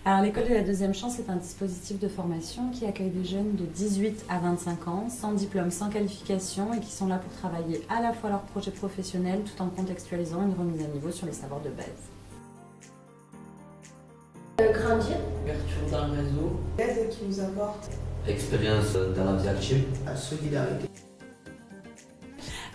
Alors l'école de la deuxième chance est un dispositif de formation qui accueille des jeunes de 18 à 25 ans, sans diplôme, sans qualification et qui sont là pour travailler à la fois leur projet professionnel tout en contextualisant une remise à niveau sur les savoirs de base. Grandir. Ouverture d'un réseau. L'aide qui nous apporte. Expérience dans la vie active. La solidarité.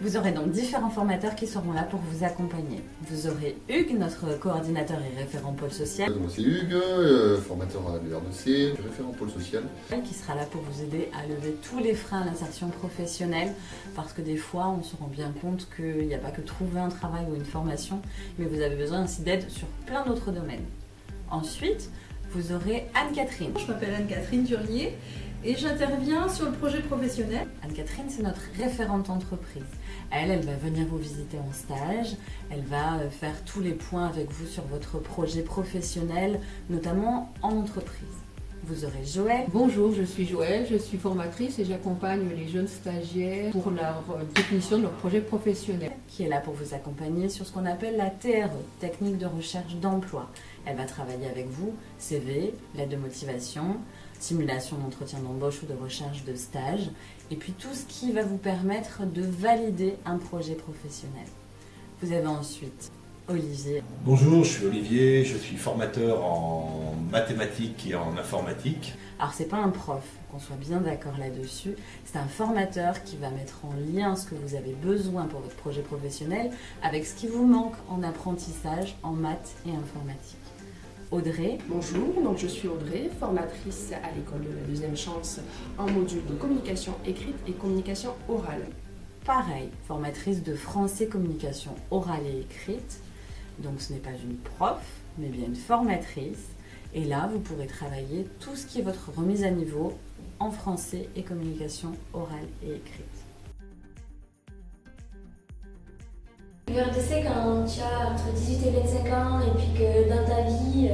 Vous aurez donc différents formateurs qui seront là pour vous accompagner. Vous aurez Hugues, notre coordinateur et référent pôle social. Moi c'est Hugues, formateur à l'URDC, référent pôle social. Qui sera là pour vous aider à lever tous les freins à l'insertion professionnelle parce que des fois on se rend bien compte qu'il n'y a pas que trouver un travail ou une formation, mais vous avez besoin aussi d'aide sur plein d'autres domaines. Ensuite, vous aurez Anne-Catherine. Je m'appelle Anne-Catherine Durlier et j'interviens sur le projet professionnel. Anne-Catherine, c'est notre référente entreprise. Elle va venir vous visiter en stage, elle va faire tous les points avec vous sur votre projet professionnel, notamment en entreprise. Vous aurez Joëlle. Bonjour, je suis Joëlle, je suis formatrice et j'accompagne les jeunes stagiaires pour la définition de leur projet professionnel. Qui est là pour vous accompagner sur ce qu'on appelle la TRE, technique de recherche d'emploi. Elle va travailler avec vous, CV, lettre de motivation, simulation d'entretien d'embauche ou de recherche de stage, et puis tout ce qui va vous permettre de valider un projet professionnel. Vous avez ensuite Olivier. Bonjour, je suis Olivier, je suis formateur en mathématiques et en informatique. Alors c'est pas un prof, qu'on soit bien d'accord là-dessus, c'est un formateur qui va mettre en lien ce que vous avez besoin pour votre projet professionnel avec ce qui vous manque en apprentissage, en maths et informatique. Audrey. Bonjour, donc je suis Audrey, formatrice à l'école de la deuxième chance en module de communication écrite et communication orale. Pareil, formatrice de français communication orale et écrite. Donc ce n'est pas une prof, mais bien une formatrice. Et là, vous pourrez travailler tout ce qui est votre remise à niveau en français et communication orale et écrite. L'URDC, quand tu as entre 18 et 25 ans et puis que dans ta vie,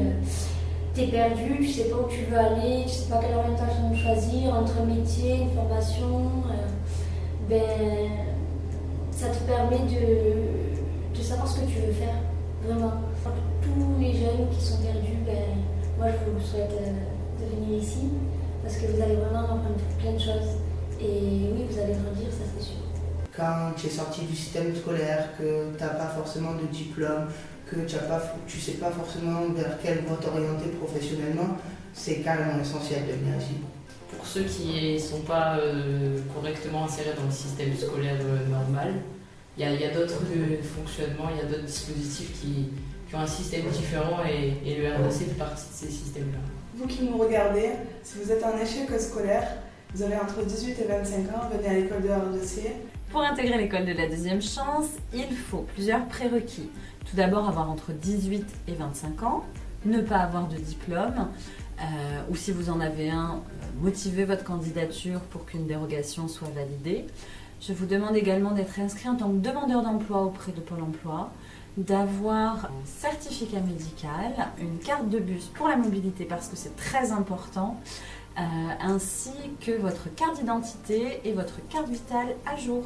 tu es perdu, tu sais pas où tu veux aller, tu sais pas quelle orientation choisir, entre métier, une formation, ça te permet de savoir ce que tu veux faire, vraiment. Pour tous les jeunes qui sont perdus, moi je vous souhaite de venir ici parce que vous allez vraiment apprendre plein de choses et oui, vous allez grandir, ça c'est sûr. Quand tu es sorti du système scolaire, que tu n'as pas forcément de diplôme, que tu ne sais pas forcément vers quelle voie t'orienter professionnellement, c'est carrément essentiel de venir ici. Pour ceux qui ne sont pas correctement insérés dans le système scolaire normal, il y a d'autres fonctionnements, il y a d'autres dispositifs qui ont un système différent et le RDC fait partie de ces systèmes-là. Vous qui nous regardez, si vous êtes en échec scolaire, vous avez entre 18 et 25 ans, venez à l'école de RDC. Pour intégrer l'école de la deuxième chance, il faut plusieurs prérequis. Tout d'abord, avoir entre 18 et 25 ans, ne pas avoir de diplôme, ou si vous en avez un, motivez votre candidature pour qu'une dérogation soit validée. Je vous demande également d'être inscrit en tant que demandeur d'emploi auprès de Pôle emploi, d'avoir un certificat médical, une carte de bus pour la mobilité parce que c'est très important, ainsi que votre carte d'identité et votre carte vitale à jour.